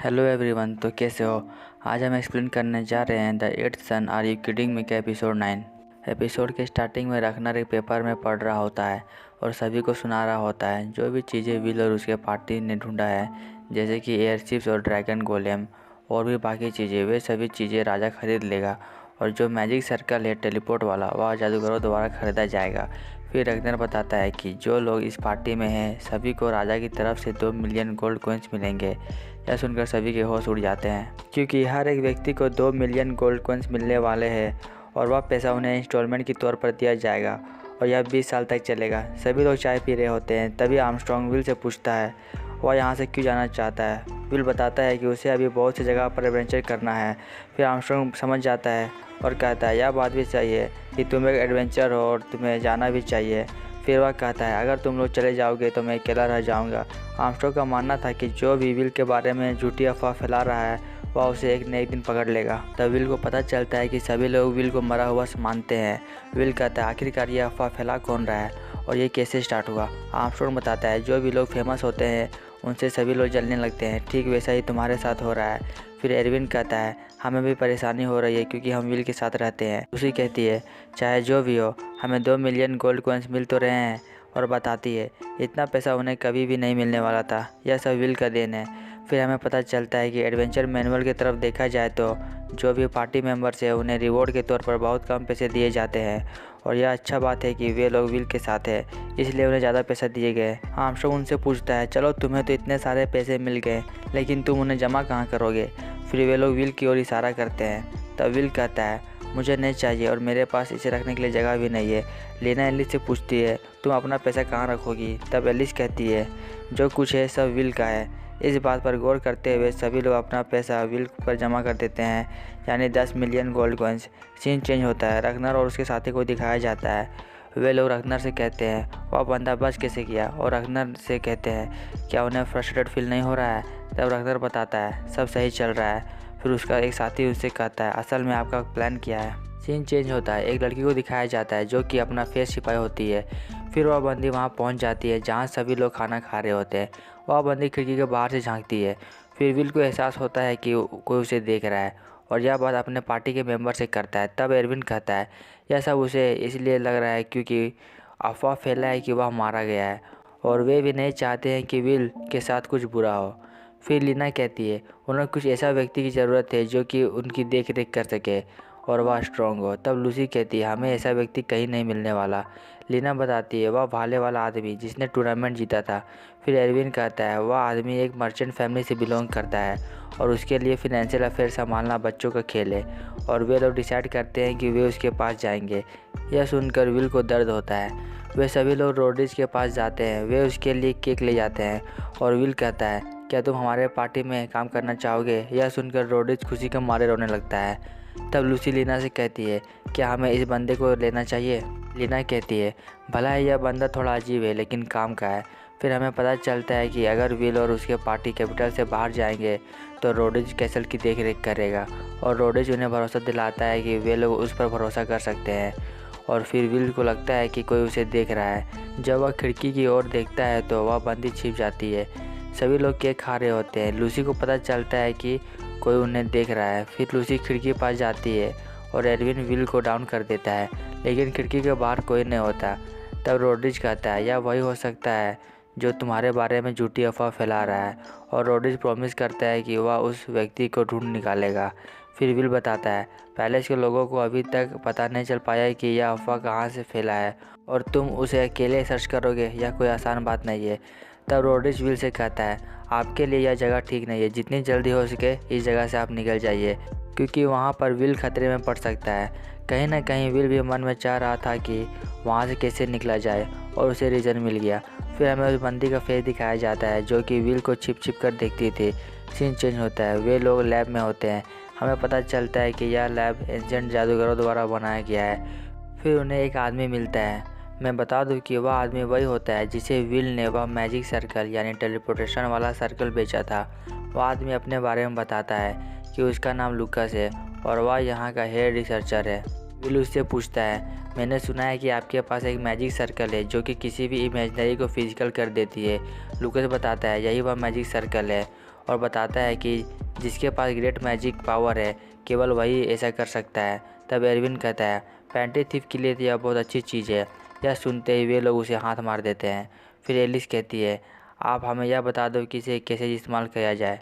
Hello everyone, तो कैसे हो। आज हम एक्सप्लेन करने जा रहे हैं the eighth son are you kidding me का एपिसोड 9। एपिसोड के स्टार्टिंग में रखनर एक पेपर में पढ़ रहा होता है और सभी को सुना रहा होता है जो भी चीज़ें विल और उसके पार्टी ने ढूंढा है, जैसे कि एयरशिप्स और ड्रैगन गोलेम और भी बाकी चीज़ें। वे सभी चीज़ें राजा खरीद लेगा और जो मैजिक सर्कल है टेलीपोर्ट वाला, वह जादूगरों द्वारा खरीदा जाएगा। फिर रगनर बताता है कि जो लोग इस पार्टी में हैं सभी को राजा की तरफ से 2 मिलियन गोल्ड कॉइन्स मिलेंगे। यह सुनकर सभी के होश उड़ जाते हैं, क्योंकि हर एक व्यक्ति को 2 मिलियन गोल्ड कॉइन्स मिलने वाले हैं और वह पैसा उन्हें इंस्टॉलमेंट के तौर पर दिया जाएगा और यह 20 साल तक चलेगा। सभी लोग चाय पी रहे होते हैं, तभी आर्मस्ट्रॉन्ग विल से पूछता है वह यहाँ से क्यों जाना चाहता है। विल बताता है कि उसे अभी बहुत सी जगह पर एडवेंचर करना है। फिर आर्मस्ट्रॉन्ग समझ जाता है और कहता है यह बात भी सही है कि तुम एक एडवेंचर हो और तुम्हें जाना भी चाहिए। फिर वह कहता है अगर तुम लोग चले जाओगे तो मैं अकेला रह जाऊंगा। आर्मस्ट्रॉन्ग का मानना था कि जो भी विल के बारे में झूठी अफवाह फैला रहा है वह उसे एक न एक दिन पकड़ लेगा। तब विल को पता चलता है कि सभी लोग विल को मरा हुआ मानते हैं। विल कहता है आखिरकार ये अफवाह फैला कौन रहा है और ये कैसे स्टार्ट हुआ। आर्मस्ट्रॉन्ग बताता है जो भी लोग फेमस होते हैं उनसे सभी लोग जलने लगते हैं, ठीक वैसा ही तुम्हारे साथ हो रहा है। फिर एरविन कहता है हमें भी परेशानी हो रही है क्योंकि हम विल के साथ रहते हैं। उसी कहती है चाहे जो भी हो हमें 2 मिलियन गोल्ड कॉइन्स मिल तो रहे हैं, और बताती है इतना पैसा उन्हें कभी भी नहीं मिलने वाला था, यह सब विल का देन है। फिर हमें पता चलता है कि एडवेंचर मैनुअल की तरफ देखा जाए तो जो भी पार्टी मेंबर्स है उन्हें रिवॉर्ड के तौर पर बहुत कम पैसे दिए जाते हैं, और यह अच्छा बात है कि वे लोग विल के साथ है इसलिए उन्हें ज़्यादा पैसा दिए गए। आर्मस्ट्रॉन्ग उनसे पूछता है चलो तुम्हें तो इतने सारे पैसे मिल गए लेकिन तुम उन्हें जमा कहाँ करोगे। फिर वे लोग विल की ओर इशारा करते हैं। तब विल कहता है मुझे नहीं चाहिए और मेरे पास इसे रखने के लिए जगह भी नहीं है। लीना एलिस से पूछती है तुम अपना पैसा कहाँ रखोगी। तब एलिस कहती है जो कुछ है सब विल का है। इस बात पर गौर करते हुए सभी लोग अपना पैसा विल पर जमा कर देते हैं, यानी 10 million gold coins. Scene change होता है, रगनर और उसके साथी को दिखाया जाता है। वे लोग रगनर से कहते हैं वह बंदा बच कैसे किया, और रगनर से कहते हैं क्या उन्हें फ्रस्ट्रेटेड फील नहीं हो रहा है। तब रगनर बताता है सब सही चल रहा है। फिर उसका एक साथी उससे कहता है असल में आपका प्लान क्या है। सीन चेंज होता है, एक लड़की को दिखाया जाता है जो कि अपना फेस छिपाई होती है। फिर वह बंदी वहां पहुंच जाती है जहां सभी लोग खाना खा रहे होते हैं। वह बंदी खिड़की के बाहर से झांकती है। फिर विल को एहसास होता है कि कोई उसे देख रहा है और यह बात अपने पार्टी के मेंबर से करता है। तब एरविन कहता है यह सब उसे इसलिए लग रहा है क्योंकि अफवाह फैला है कि वह मारा गया है और वे भी नहीं चाहते हैं कि विल के साथ कुछ बुरा हो। फिर लीना कहती है उन्हें कुछ ऐसा व्यक्ति की ज़रूरत है जो कि उनकी देख रेख कर सके और वह स्ट्रॉन्ग हो। तब लूसी कहती है हमें ऐसा व्यक्ति कहीं नहीं मिलने वाला। लीना बताती है वह भाले वाला आदमी जिसने टूर्नामेंट जीता था। फिर एरविन कहता है वह आदमी एक मर्चेंट फैमिली से बिलोंग करता है और उसके लिए फिनेंशियल अफेयर संभालना बच्चों का खेल है, और वे लोग डिसाइड करते हैं कि वे उसके पास जाएंगे। यह सुनकर विल को दर्द होता है। वे सभी लोग रोड्रिज के पास जाते हैं। वे उसके लिए केक ले जाते हैं और विल कहता है क्या तुम हमारे पार्टी में काम करना चाहोगे। यह सुनकर रोड्रिज खुशी के मारे रोने लगता है। तब लूसी लीना से कहती है क्या हमें इस बंदे को लेना चाहिए। लीना कहती है भला है यह बंदा थोड़ा अजीब है लेकिन काम का है। फिर हमें पता चलता है कि अगर विल और उसके पार्टी कैपिटल से बाहर जाएंगे तो रोड्रिज कैसल की देखरेख करेगा, और रोड्रिज उन्हें भरोसा दिलाता है कि वे लोग उस पर भरोसा कर सकते हैं। और फिर विल को लगता है कि कोई उसे देख रहा है। जब वह खिड़की की ओर देखता है तो वह बंदी छिप जाती है। सभी लोग केक खा रहे होते हैं। लूसी को पता चलता है कि कोई उन्हें देख रहा है। फिर लूसी खिड़की के पास जाती है और एरविन विल को डाउन कर देता है, लेकिन खिड़की के बाहर कोई नहीं होता। तब रोड्रिज कहता है यह वही हो सकता है जो तुम्हारे बारे में झूठी अफवाह फैला रहा है, और रोड्रिज प्रॉमिस करता है कि वह उस व्यक्ति को ढूंढ निकालेगा। फिर विल बताता है पैलेस के लोगों को अभी तक पता नहीं चल पाया कि यह अफवाह कहाँ से फैला है और तुम उसे अकेले सर्च करोगे, यह कोई आसान बात नहीं है। तब रोड्रिज विल से कहता है आपके लिए यह जगह ठीक नहीं है, जितनी जल्दी हो सके इस जगह से आप निकल जाइए, क्योंकि वहाँ पर विल खतरे में पड़ सकता है। कहीं ना कहीं विल भी मन में चाह रहा था कि वहाँ से कैसे निकला जाए, और उसे रीज़न मिल गया। फिर हमें उस बंदी का फेस दिखाया जाता है जो कि विल को छिप छिप कर देखती थी। सीन चेंज होता है, वे लोग लैब में होते हैं। हमें पता चलता है कि यह लैब एंशिएंट जादूगरों द्वारा बनाया गया है। फिर उन्हें एक आदमी मिलता है। मैं बता दूं कि वह आदमी वही होता है जिसे विल ने वह मैजिक सर्कल यानी टेलीपोर्टेशन वाला सर्कल बेचा था। वह आदमी अपने बारे में बताता है कि उसका नाम लूकस है और वह यहाँ का हेड रिसर्चर है। विल उससे पूछता है मैंने सुना है कि आपके पास एक मैजिक सर्कल है जो कि किसी भी इमेजिनरी को फिजिकल कर देती है। लूकस बताता है यही वह मैजिक सर्कल है और बताता है कि जिसके पास ग्रेट मैजिक पावर है केवल वही ऐसा कर सकता है। तब एरविन कहता है पैंटी थीफ के लिए तो यह बहुत अच्छी चीज़ है। यह सुनते ही वे लोग उसे हाथ मार देते हैं। फिर एलिस कहती है आप हमें यह बता दो कि इसे कैसे इस्तेमाल किया जाए।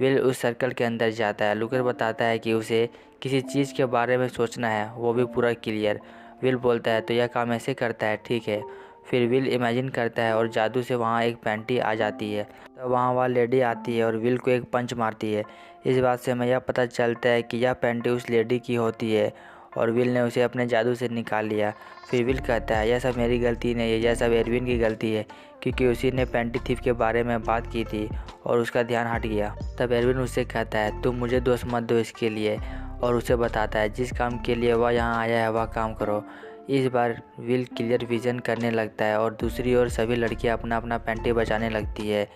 विल उस सर्कल के अंदर जाता है। लूकर बताता है कि उसे किसी चीज़ के बारे में सोचना है, वो भी पूरा क्लियर। विल बोलता है तो यह काम ऐसे करता है, ठीक है। फिर विल इमेजिन करता है और जादू से वहाँ एक पैंटी आ जाती है। तब वह लेडी आती है और विल को एक पंच मारती है। इस बात से हमें यह पता चलता है कि यह पैंटी उस लेडी की होती है और विल ने उसे अपने जादू से निकाल लिया। फिर विल कहता है यह सब मेरी गलती नहीं है, यह सब एरविन की गलती है, क्योंकि उसी ने पैंटी थीफ के बारे में बात की थी और उसका ध्यान हट गया। तब एरविन उससे कहता है तुम मुझे दोष मत दो इसके लिए, और उसे बताता है जिस काम के लिए वह यहाँ आया है वह काम करो। इस बार विल क्लियर विजन करने लगता है और दूसरी ओर सभी लड़कियाँ अपना अपना पैंटी बचाने लगती है।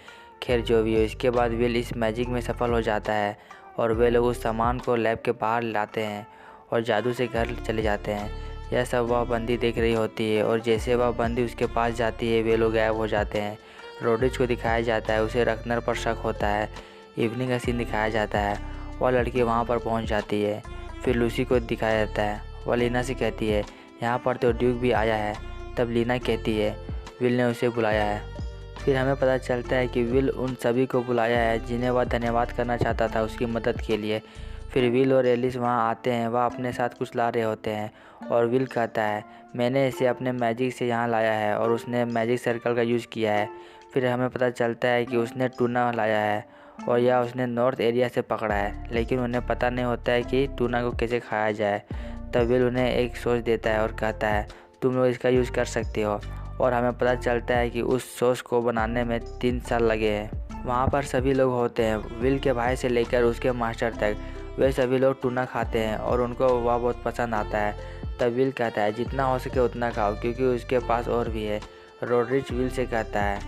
खैर जो भी हो, इसके बाद विल इस मैजिक में सफल हो जाता है और वे लोग उस सामान को लैब के बाहर लाते हैं और जादू से घर चले जाते हैं। यह सब वह बंदी देख रही होती है और जैसे वह बंदी उसके पास जाती है वे लोग गायब हो जाते हैं। रोड्रिज को दिखाया जाता है, उसे रखनर पर शक होता है। इवनिंग का सीन दिखाया जाता है, वह लड़की वहाँ पर पहुँच जाती है। फिर लूसी को दिखाया जाता है, वह लीना से कहती है यहाँ पर तो ड्यूक भी आया है। तब लीना कहती है विल ने उसे बुलाया है। फिर हमें पता चलता है कि विल उन सभी को बुलाया है जिन्हें वह धन्यवाद करना चाहता था उसकी मदद के लिए। फिर विल और एलिस वहाँ आते हैं, वह अपने साथ कुछ ला रहे होते हैं और विल कहता है मैंने इसे अपने मैजिक से यहाँ लाया है और उसने मैजिक सर्कल का यूज़ किया है। फिर हमें पता चलता है कि उसने टूना लाया है और यह उसने नॉर्थ एरिया से पकड़ा है, लेकिन उन्हें पता नहीं होता है कि टूना को कैसे खाया जाए। तब विल उन्हें एक सॉस देता है और कहता है तुम लोग इसका यूज़ कर सकते हो, और हमें पता चलता है कि उस सॉस को बनाने में 3 साल लगे हैं। वहाँ पर सभी लोग होते हैं, विल के भाई से लेकर उसके मास्टर तक। वे सभी लोग टूना खाते हैं और उनको वह बहुत पसंद आता है। तब विल कहता है जितना हो सके उतना खाओ क्योंकि उसके पास और भी है। रोड्रिज विल से कहता है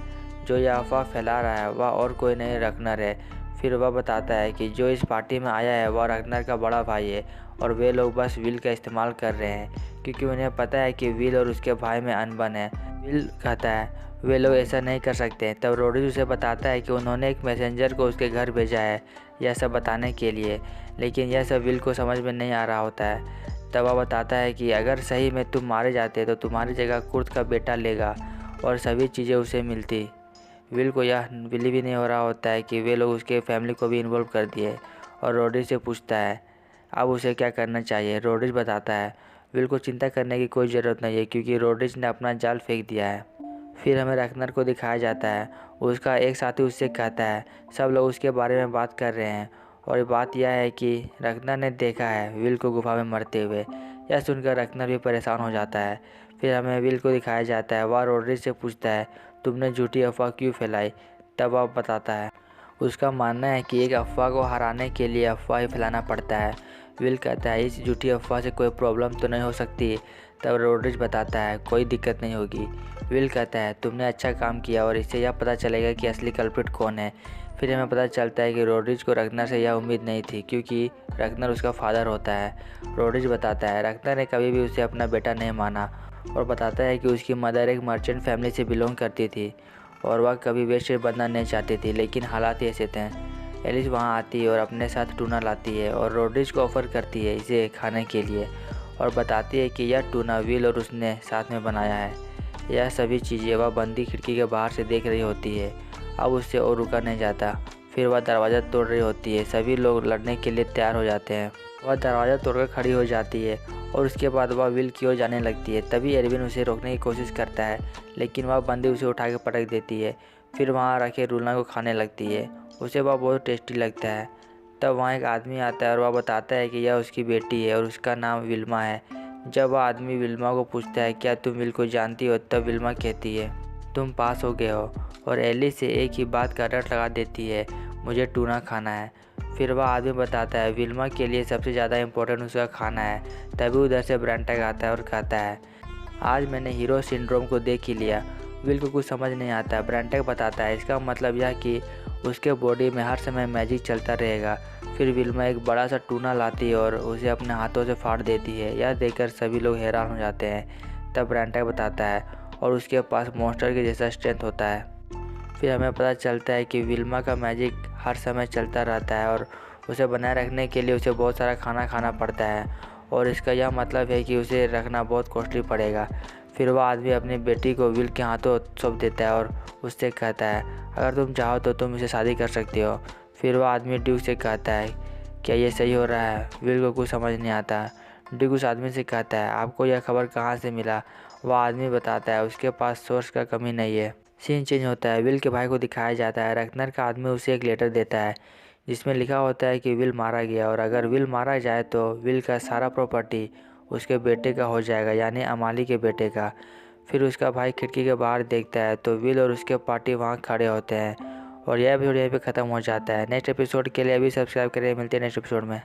जो यह अफवाह फैला रहा है वह और कोई नहीं रखनर है। फिर वह बताता है कि जो इस पार्टी में आया है वह रखनर का बड़ा भाई है और वे लोग बस विल का इस्तेमाल कर रहे हैं क्योंकि उन्हें पता है कि विल और उसके भाई में अनबन है। विल कहता है वे लोग ऐसा नहीं कर सकते। तब रोड्रिज उसे बताता है कि उन्होंने एक मैसेंजर को उसके घर भेजा है यह सब बताने के लिए, लेकिन यह सब विल को समझ में नहीं आ रहा होता है। तब वह बताता है कि अगर सही में तुम मारे जाते तो तुम्हारी जगह कुर्द का बेटा लेगा और सभी चीज़ें उसे मिलती। विल को यह बिलीव ही नहीं हो रहा होता है कि वे लोग उसके फैमिली को भी इन्वॉल्व कर दिए और रोड्रिज से पूछता है अब उसे क्या करना चाहिए। रोड्रिज बताता है विल को चिंता करने की कोई ज़रूरत नहीं है क्योंकि रोड्रिज ने अपना जाल फेंक दिया है। फिर हमें रखनर को दिखाया जाता है, उसका एक साथी उससे कहता है सब लोग उसके बारे में बात कर रहे हैं और बात यह है कि रखनर ने देखा है विल को गुफा में मरते हुए। यह सुनकर रखनर भी परेशान हो जाता है। फिर हमें विल को दिखाया जाता है, वह रोड्रिज से पूछता है तुमने झूठी अफवाह क्यों फैलाई। तब वह बताता है उसका मानना है कि एक अफवाह को हराने के लिए अफवाह ही फैलाना पड़ता है। विल कहता है इस झूठी अफवाह से कोई प्रॉब्लम तो नहीं हो सकती। तब रोड्रिज बताता है कोई दिक्कत नहीं होगी। विल कहता है तुमने अच्छा काम किया और इससे यह पता चलेगा कि असली कल्प्रिट कौन है। फिर हमें पता चलता है कि रोड्रिज को रखनर से यह उम्मीद नहीं थी क्योंकि रखनर उसका फादर होता है। रोड्रिज बताता है रखनर ने कभी भी उसे अपना बेटा नहीं माना और बताता है कि उसकी मदर एक मर्चेंट फैमिली से बिलोंग करती थी और वह कभी वेस्ट बनना नहीं चाहती थी, लेकिन हालात ही ऐसे थे। एलिस वहाँ आती है और अपने साथ टूना लाती है और रोड्रिज को ऑफ़र करती है इसे खाने के लिए और बताती है कि यह टूना विल और उसने साथ में बनाया है। यह सभी चीज़ें वह बंदी खिड़की के बाहर से देख रही होती है। अब उससे और रुका नहीं जाता। फिर वह दरवाज़ा तोड़ रही होती है, सभी लोग लड़ने के लिए तैयार हो जाते हैं। वह दरवाज़ा तोड़कर खड़ी हो जाती है और उसके बाद वह विल की ओर जाने लगती है। तभी एरविन उसे रोकने की कोशिश करता है, लेकिन वह बंदी उसे उठा के पटक देती है। फिर वहाँ रखे रूलना को खाने लगती है, उसे वह बहुत टेस्टी लगता है। तब वहाँ एक आदमी आता है और वह बताता है कि यह उसकी बेटी है और उसका नाम विल्मा है। जब वह आदमी विल्मा को पूछता है क्या तुम विल को जानती हो, तब विल्मा कहती है तुम पास हो गए हो और एलिस से एक ही बात का रट लगा देती है मुझे टूना खाना है। फिर वह आदमी बताता है विल्मा के लिए सबसे ज़्यादा इम्पोर्टेंट उसका खाना है। तभी उधर से ब्रांटक आता है और कहता है आज मैंने हीरो सिंड्रोम को देख ही लिया। विल को कुछ समझ नहीं आता। ब्रांटक बताता है इसका मतलब यह कि उसके बॉडी में हर समय मैजिक चलता रहेगा। फिर विल्मा एक बड़ा सा टूना लाती है और उसे अपने हाथों से फाड़ देती है। यह देखकर सभी लोग हैरान हो जाते हैं। तब ब्रांटक बताता है और उसके पास मॉन्स्टर के जैसा स्ट्रेंथ होता है। फिर हमें पता चलता है कि विल्मा का मैजिक हर समय चलता रहता है और उसे बनाए रखने के लिए उसे बहुत सारा खाना खाना पड़ता है और इसका यह मतलब है कि उसे रखना बहुत कॉस्टली पड़ेगा। फिर वह आदमी अपनी बेटी को विल के हाथों सौंप देता है और उससे कहता है, अगर तुम चाहो तो तुम इसे शादी कर सकती हो। फिर वह आदमी ड्यूक से कहता है, क्या ये सही हो रहा है? विल को कुछ समझ नहीं आता। ड्यूक उस आदमी से कहता है, आपको यह खबर कहाँ से मिला? वह आदमी बताता है, उसके पास सोर्स का कमी नहीं है। सीन चेंज होता है। विल के भाई को दिखाया जाता है। रखनर का आदमी उसे एक लेटर देता है जिसमें लिखा होता है कि विल मारा गया और अगर विल मारा जाए तो विल का सारा प्रॉपर्टी उसके बेटे का हो जाएगा, यानी अमाली के बेटे का। फिर उसका भाई खिड़की के बाहर देखता है तो विल और उसके पार्टी वहाँ खड़े होते हैं और यह एपिसोड यहीं पे ख़त्म हो जाता है। नेक्स्ट एपिसोड के लिए अभी सब्सक्राइब करें। मिलते हैं नेक्स्ट एपिसोड में।